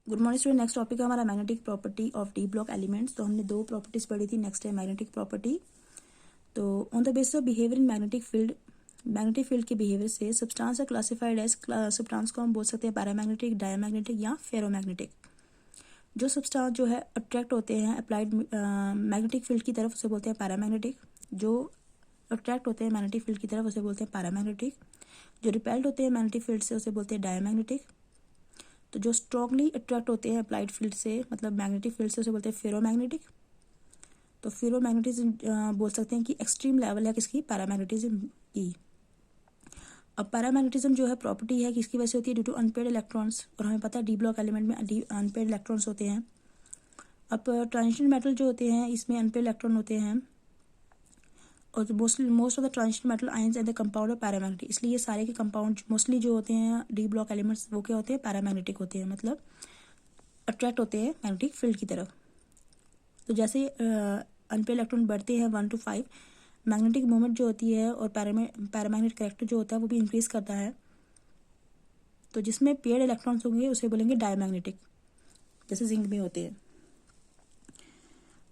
Good morning student. Next topic है हमारा magnetic property of D block elements. तो हमने दो प्रॉपर्टीज पढ़ी थी। नेक्स्ट है मैग्नेटिक प्रॉपर्टी। तो on the basis of behaviour in magnetic field के बिहेवियर से substance are classified as, substance को हम बोल सकते हैं पैरामैग्नेटिक, डायमैग्नेटिक या फेरोमैग्नेटिक। जो सब्सटेंस जो है अट्रैक्ट होते हैं अप्लाइड मैग्नेटिक फील्ड की तरफ उसे बोलते हैं पैरामैग्नेटिक। जो अट्रैक्ट होते हैं मैग्नेटिक फील्ड की तरफ उसे बोलते हैं पैरामैग्नेटिक। जो रिपेल्ड होते हैं मैग्नेटिक फील्ड से उसे बोलते हैं डायमैग्नेटिक। तो जो स्ट्रांगली अट्रैक्ट होते हैं अप्लाइड फील्ड से, मतलब मैग्नेटिक फील्ड से, उसे बोलते हैं फेरोमैग्नेटिक। तो फेरोमैग्नेटिज्म बोल सकते हैं कि एक्सट्रीम लेवल है किसकी, पैरामैग्नेटिज्म की। अब पैरामैग्नेटिज्म जो है प्रॉपर्टी है किसकी वजह से होती है, ड्यू टू अनपेयर्ड इलेक्ट्रॉन्स। और हमें पता है डी ब्लॉक एलिमेंट में अनपेयर्ड इलेक्ट्रॉन्स होते हैं। अब ट्रांजिशन मेटल जो होते हैं इसमें अनपेयर्ड इलेक्ट्रॉन होते हैं, और most of the transition metal ions and the compound of paramagnetic. इसलिए ये सारे के कंपाउंड मोस्टली जो होते हैं डी ब्लॉक एलिमेंट्स वो क्या होते हैं, पैरामैग्नेटिक होते हैं, मतलब अट्रैक्ट होते हैं मैग्नेटिक फील्ड की तरफ। तो जैसे अनपेयर्ड इलेक्ट्रॉन बढ़ते हैं 1 to 5, मैग्नेटिक मूवमेंट जो होती है और पैरामैग्नेटिक कैरेक्टर जो होता है वो भी इंक्रीज करता है। तो जिसमें पेयर्ड इलेक्ट्रॉन्स होंगे उसे बोलेंगे डायमैग्नेटिक, जैसे जिंक में होते हैं।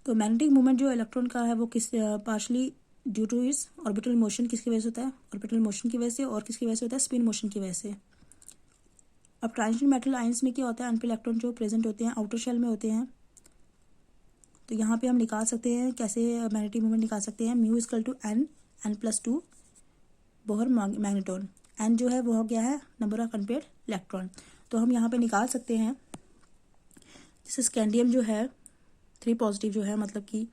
तो मैग्नेटिक मूवमेंट जो इलेक्ट्रॉन का है वो किस partially due to its orbital motion, किसकी वजह से होता है, ऑर्बिटल मोशन की वजह से, और किसकी वजह से होता है, स्पिन मोशन की वजह से। अब ट्रांजिशन मेटल आयंस में क्या होता है, अनपेयर्ड इलेक्ट्रॉन जो प्रेजेंट होते हैं आउटर शेल में होते हैं। तो यहाँ पे हम निकाल सकते हैं कैसे मैग्नेटिक मूवमेंट निकाल सकते हैं, mu equal to n+2 Bohr magneton. n जो है वो हो गया है नंबर ऑफ अनपेयर्ड इलेक्ट्रॉन। तो हम यहाँ पे निकाल सकते हैं, जैसे स्कैंडियम जो है 3 पॉजिटिव जो है, मतलब कि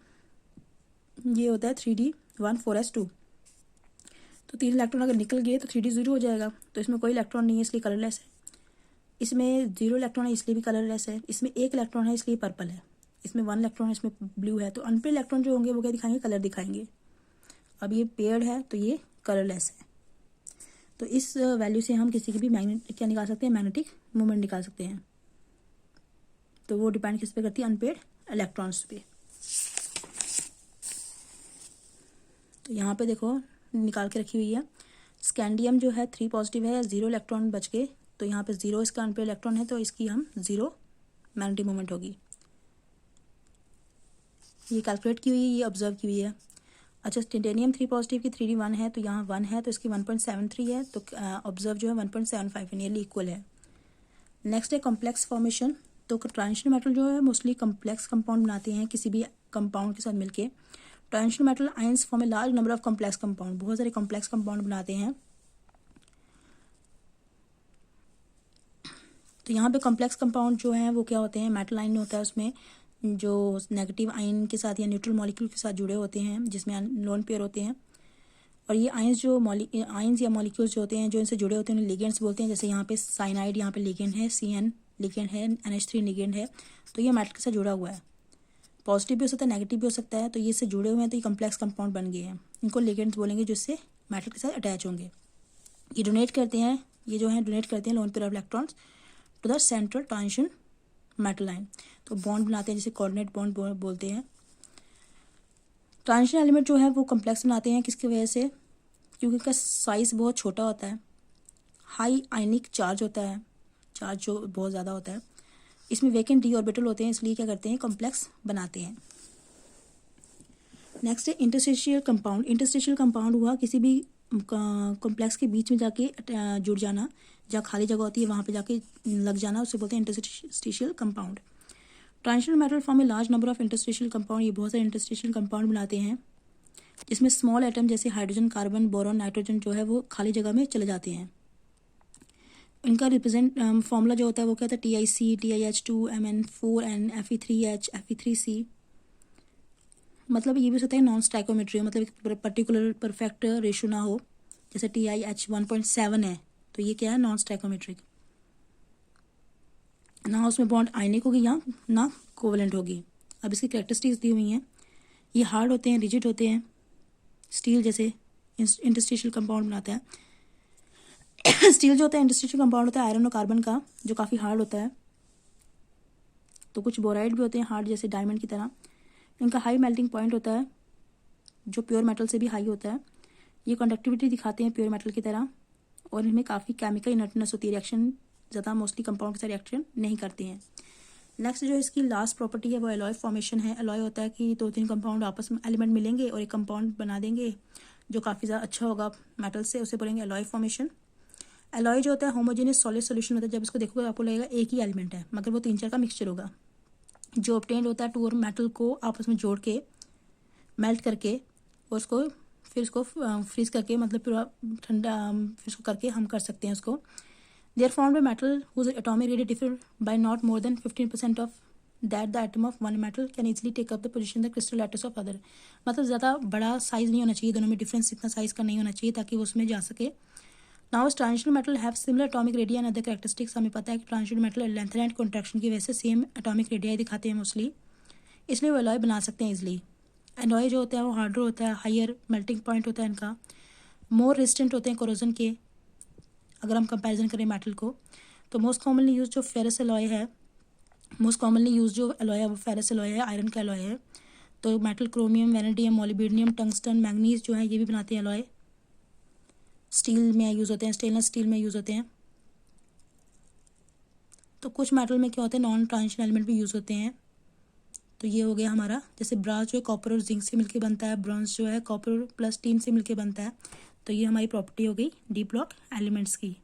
ये होता है 3d1 4s2। तो 3 इलेक्ट्रॉन अगर निकल गए तो 3d 0 हो जाएगा। तो इसमें कोई इलेक्ट्रॉन नहीं है इसलिए कलरलेस है। इसमें 0 इलेक्ट्रॉन है इसलिए भी कलरलेस है। इसमें 1 इलेक्ट्रॉन है इसलिए पर्पल है। इसमें 1 इलेक्ट्रॉन है इसमें ब्लू है। तो अनपेयर्ड इलेक्ट्रॉन जो होंगे वो क्या दिखाएंगे, कलर दिखाएंगे। अब ये पेयर्ड है तो ये कलरलेस है। तो इस वैल्यू से हम किसी की भी क्या निकाल सकते हैं, मैग्नेटिक मूवमेंट निकाल सकते हैं। तो वो डिपेंड किस पे करती है, अनपेयर्ड इलेक्ट्रॉन्स पे। तो यहाँ पे देखो निकाल के रखी हुई है। स्कैंडियम जो है 3 पॉजिटिव है, 0 इलेक्ट्रॉन बच के। तो यहाँ पे 0 इसका अनपेयर्ड इलेक्ट्रॉन है, तो इसकी हम 0 मैग्नेटिक मूवमेंट होगी। ये कैलकुलेट की हुई है, ये ऑब्जर्व की हुई है। अच्छा, टिटेनियम 3 पॉजिटिव की 3d 1 है, तो यहाँ 1 है तो इसकी 1.73 है। तो ऑब्जर्व जो है 1.75 नियरली इक्वल है। नेक्स्ट है कॉम्प्लेक्स फॉर्मेशन। तो ट्रांजिशन मेटल जो है मोस्टली कॉम्प्लेक्स कंपाउंड बनाते हैं किसी भी कंपाउंड के साथ मिलके। Transition metal ions form a large number of complex compound, बहुत सारे कॉम्प्लेक्स कंपाउंड बनाते हैं। तो यहाँ पे कॉम्प्लेक्स कंपाउंड जो है वो क्या होते हैं, मेटल आयन होता है उसमें जो नेगेटिव आयन के साथ या न्यूट्रल मॉलिक्यूल के साथ जुड़े होते हैं, जिसमें लोन पेयर होते हैं। और ये आयंस जो आयंस या मॉलिक्यूल्स जो होते हैं जो इनसे जुड़े होते हैं उन्हें लिगेंड्स बोलते हैं। जैसे यहाँ पे साइनाइड, यहाँ पे लिगेंड है, CN लिगेंड है, NH3 लिगेंड है। तो ये मेटल के साथ जुड़ा हुआ है। पॉजिटिव भी हो सकता है, नेगेटिव भी हो सकता है। तो ये इससे जुड़े हुए हैं तो ये कॉम्प्लेक्स कंपाउंड बन गए हैं। इनको लिगेंड्स बोलेंगे जो इससे मेटल के साथ अटैच होंगे। ये डोनेट करते हैं, ये जो है डोनेट करते हैं lone pair of electrons to the central transition metal line. तो बॉन्ड बनाते हैं जिसे कोऑर्डिनेट बॉन्ड बोलते हैं। ट्रांजिशन एलिमेंट जो है वो कॉम्प्लेक्स बनाते हैं किसकी वजह से, क्योंकि इसका साइज बहुत छोटा होता है, हाई आयनिक चार्ज होता है, चार्ज जो बहुत ज़्यादा होता है। इसमें वेकेंट डी ऑर्बिटल होते हैं, इसलिए क्या करते हैं, कॉम्प्लेक्स बनाते हैं। नेक्स्ट है इंटरस्टिशियल कंपाउंड। इंटरस्टिशियल कंपाउंड हुआ किसी भी कॉम्प्लेक्स के बीच में जाके जुड़ जाना, जहाँ खाली जगह होती है वहाँ पे जाके लग जाना, उसे बोलते हैं interstitial compound. Transition metal form a large number of interstitial compound. ये बहुत सारे इंटरस्टिशियल कंपाउंड बनाते हैं जिसमें स्मॉल एटम जैसे हाइड्रोजन, कार्बन, बोरॉन, नाइट्रोजन जो है वो खाली जगह में चले जाते हैं। इनका रिप्रेजेंट फॉर्मूला जो होता है वो क्या होता है, TiC, TiH2, Mn4n, Fe3H, Fe3C। मतलब ये भी हो सकता है नॉन स्टैइकोमेट्री, मतलब एक पर्टिकुलर परफेक्ट रेशियो ना हो। जैसे TiH 1.7 है तो ये क्या है, नॉन स्टैइकोमेट्रिक। ना उसमें बॉन्ड आयनिक होगी या ना कोवेलेंट होगी। अब इसकी कैरेक्टरिस्टिक्स दी हुई हैं। ये हार्ड होते हैं, रिजिड होते हैं, स्टील जैसे इंटरस्टिशियल कंपाउंड बनाता है। स्टील जो होता है इंटरस्टिशियल कंपाउंड होता है आयरन और कार्बन का, जो काफ़ी हार्ड होता है। तो कुछ बोराइड भी होते हैं हार्ड जैसे डायमंड की तरह। इनका हाई मेल्टिंग पॉइंट होता है जो प्योर मेटल से भी हाई होता है। ये कंडक्टिविटी दिखाते हैं प्योर मेटल की तरह, और इनमें काफ़ी केमिकल इनर्टनेस होती है, रिएक्शन ज़्यादा मोस्टली कंपाउंड के साथ रिएक्शन नहीं करते हैं। नेक्स्ट जो इसकी लास्ट प्रॉपर्टी है वो एलॉय फॉर्मेशन है। एलॉय होता है कि 2-3 कंपाउंड आपस में एलिमेंट मिलेंगे और एक कंपाउंड बना देंगे जो काफ़ी ज़्यादा अच्छा होगा मेटल से, उसे बोलेंगे एलॉय फॉर्मेशन। एलॉय जो होता है होमोजेनियस सॉलिड सोल्यूशन होता है, जब इसको देखोगे आपको लगेगा एक ही एलिमेंट है मगर वो 3-4 का मिक्सचर होगा। जो ऑब्टेन्ड होता है टू और मेटल को आपस में जोड़ के मेल्ट करके और उसको फिर उसको फ्रीज करके मतलब पूरा ठंडा फिर उसको करके हम कर सकते हैं उसको। They are formed by metal whose atomic radius differ by not more than 15% of that the atom of one metal can easily take up the position the crystal lattice of other. मतलब ज़्यादा बड़ा size नहीं होना चाहिए, दोनों में difference इतना size का नहीं होना चाहिए ताकि वो उसमें जा सके। Now transitional metal have similar atomic radius and other characteristics. हमें पता है कि transitional metal length and contraction की वजह से सेम एटॉमिक रेडियाई दिखाते हैं मोस्टली, इसलिए वो एलॉय बना सकते हैं इजली। एलॉय जो होता है वो हार्डर होता है, हायर मेल्टिंग पॉइंट होता है इनका, मोर रेजिस्टेंट होते हैं कोरोजन के अगर हम कंपैरिजन करें मेटल को। तो मोस्ट कॉमनली यूज जो फेरस एलॉय है, मोस्ट कॉमनली यूज जो एलॉय है वो फेरस एलॉय है, आयरन का एलॉय है। तो metal chromium, vanadium, molybdenum, tungsten, manganese जो है ये भी बनाते हैं एलॉय। स्टील में यूज़ होते हैं, स्टेनलेस स्टील में यूज़ होते हैं। तो कुछ मेटल में क्या होता है नॉन ट्रांजिशन एलिमेंट भी यूज़ होते हैं। तो ये हो गया हमारा, जैसे ब्रास जो है कॉपर और जिंक से मिलके बनता है, ब्रॉन्ज जो है कॉपर प्लस टीन से मिलके बनता है। तो ये हमारी प्रॉपर्टी हो गई डी ब्लॉक एलिमेंट्स की।